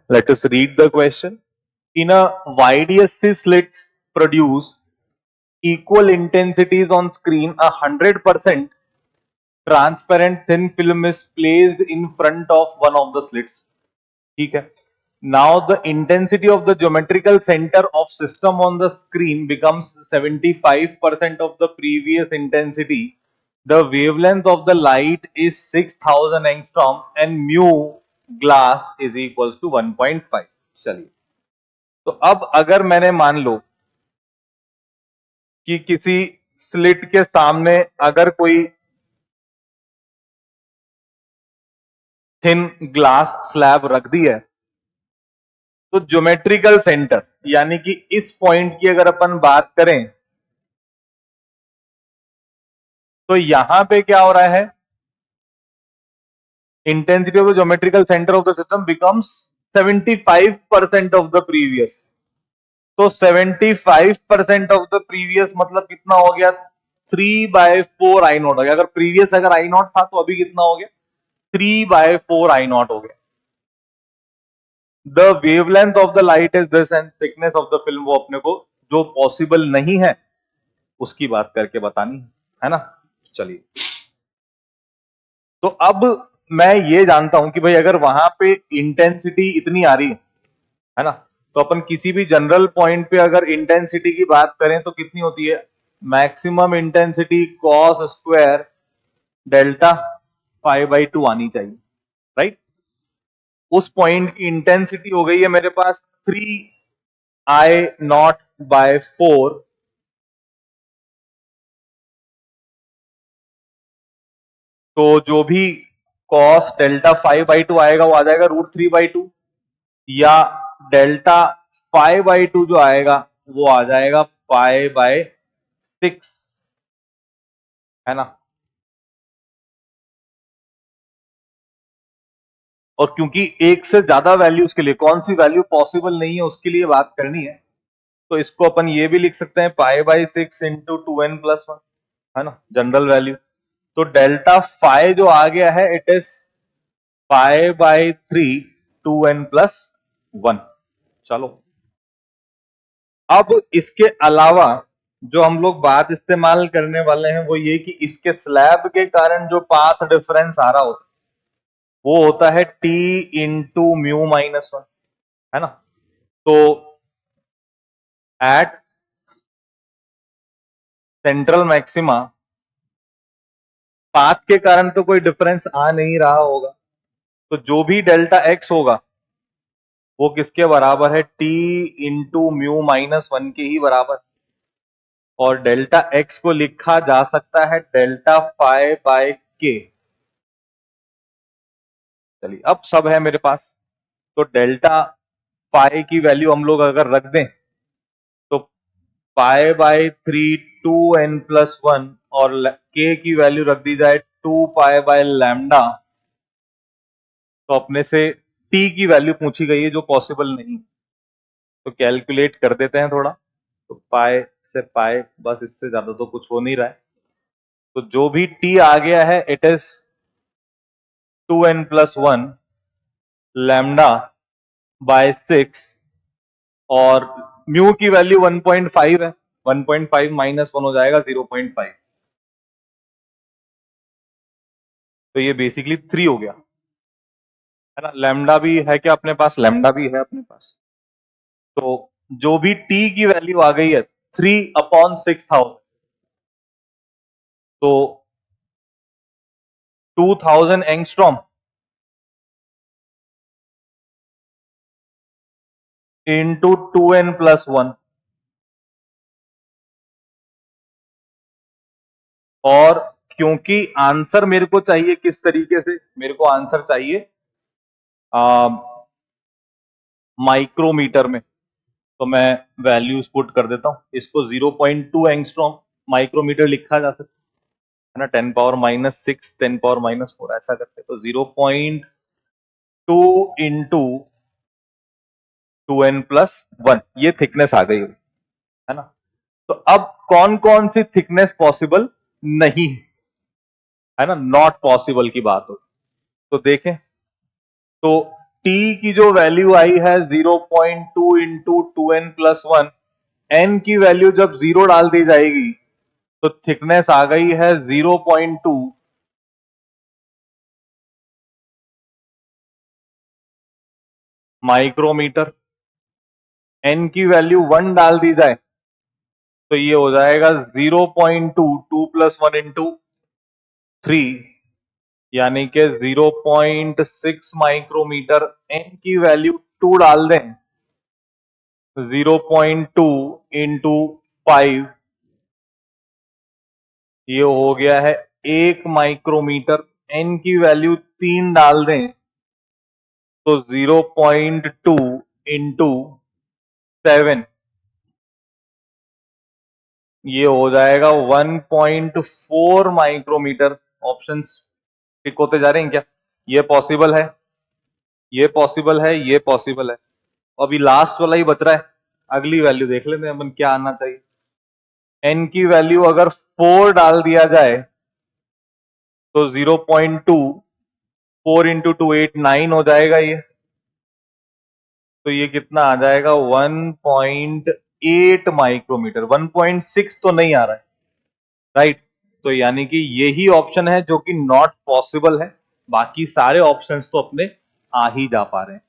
Let us read the question. In a YDSC slits produce equal intensities on screen, 100% transparent thin film is placed in front of one of the slits. ठीक है. Now the intensity of the geometrical center of system on the screen becomes 75% of the previous intensity. The wavelength of the light is 6000 angstrom and mu glass is equals to 1.5. चलिए, तो अब अगर मैंने मान लो कि किसी स्लिट के सामने अगर कोई थिन ग्लास स्लैब रख दी है, तो ज्योमेट्रिकल सेंटर यानी कि इस पॉइंट की अगर अपन बात करें तो यहां पे क्या हो रहा है, intensity of the geometrical centre of the system becomes 75% of the previous. तो 75% ऑफ द प्रीवियस मतलब कितना हो गया, 3/4 आई नॉट हो गया. अगर प्रीवियस अगर आई नॉट था तो अभी कितना हो गया, 3/4 आई नॉट हो गया. The wavelength of the light is this and thickness of the film, वो अपने को जो पॉसिबल नहीं है उसकी बात करके बतानी है ना. चलिए, तो अब मैं ये जानता हूं कि भाई अगर वहां पे इंटेंसिटी इतनी आ रही है ना, तो अपन किसी भी जनरल पॉइंट पे अगर इंटेंसिटी की बात करें तो कितनी होती है, maximum intensity cos square delta 5/2 आनी चाहिए, राइट. उस पॉइंट की इंटेंसिटी हो गई है मेरे पास 3I0/4. तो जो भी कॉस डेल्टा 5/2 आएगा वो आ जाएगा √3/2, या डेल्टा 5/2 जो आएगा वो आ जाएगा π/6, है ना. और क्योंकि एक से ज्यादा वैल्यूज के लिए कौन सी वैल्यू पॉसिबल नहीं है उसके लिए बात करनी है, तो इसको अपन ये भी लिख सकते हैं π/6 इंटू 2n+1, है ना, जनरल वैल्यू. तो डेल्टा फाइ जो आ गया है इट इज π/3 2n+1. चलो, अब इसके अलावा जो हम लोग बात इस्तेमाल करने वाले हैं वो ये कि इसके स्लैब के कारण जो पाथ डिफरेंस आ रहा होता है वो होता है t इंटू μ-1, है ना. तो एट सेंट्रल मैक्सिमा पाथ के कारण तो कोई डिफरेंस आ नहीं रहा होगा, तो जो भी डेल्टा x होगा वो किसके बराबर है, t इंटू μ-1 के ही बराबर. और डेल्टा x को लिखा जा सकता है डेल्टा φ/k. चलिए, अब सब है मेरे पास. तो डेल्टा फाइ की वैल्यू हम लोग अगर रख दें तो π/3 2n+1 और k की वैल्यू रख दी जाए 2π/λ, तो अपने से t की वैल्यू पूछी गई है जो पॉसिबल नहीं, तो कैलकुलेट कर देते हैं थोड़ा. तो पाई से पाई, बस इससे ज्यादा तो कुछ हो नहीं रहा है. तो जो भी t आ गया है इट इज 2n+1 λ/6 और म्यू की वैल्यू 1.5 है, 1.5 -1 हो जाएगा 0.5. तो ये बेसिकली 3 हो गया, है ना. लैम्डा भी है क्या अपने पास, लैम्डा भी है अपने पास. तो जो भी t की वैल्यू आ गई है 3/6000, तो 2000 एंगस्ट्रॉम इंटू 2n+1. और क्योंकि आंसर मेरे को चाहिए किस तरीके से, मेरे को आंसर चाहिए माइक्रोमीटर में, तो मैं वैल्यूज पुट कर देता हूं. इसको 0.2 एंगस्ट्रॉम माइक्रोमीटर लिखा जा सकता है ना, 10⁻⁻6 10⁻⁻4 ऐसा करते. तो 0.2 इंटू 2n+1 ये थिकनेस आ गई, है ना. तो अब कौन कौन सी थिकनेस पॉसिबल नहीं है ना, नॉट पॉसिबल की बात हो. तो देखें, तो टी की जो वैल्यू आई है 0.2 इंटू 2n+1, एन की वैल्यू जब 0 डाल दी जाएगी तो थिकनेस आ गई है 0.2 माइक्रोमीटर। एन की वैल्यू 1 डाल दी जाए तो ये हो जाएगा 0.2, 2+1 इंटू 3, यानी कि 0.6 माइक्रोमीटर। एन की वैल्यू 2 डाल दें, 0.2 इंटू 5, ये हो गया है 1 माइक्रोमीटर। एन की वैल्यू 3 डाल दें तो 0.2 इंटू 7, ये हो जाएगा 1.4 माइक्रोमीटर। ऑप्शंस टिक होते जा रहे हैं क्या? ये पॉसिबल है, ये पॉसिबल है, ये पॉसिबल है। अभी लास्ट वाला ही बच रहा है, अगली वैल्यू देख लेते हैं अपन क्या आना चाहिए। एन की वैल्यू अगर 4 डाल दिया जाए तो 0.2, 4 इंटू 2 8, 9 हो जाएगा ये। तो ये कितना आ जाएगा? 1.8 माइक्रोमीटर। 1.6 तो नहीं आ रहा है, राइट? तो यानी कि यही ऑप्शन है जो कि नॉट पॉसिबल है। बाकी सारे ऑप्शंस तो अपने आ ही जा पा रहे हैं।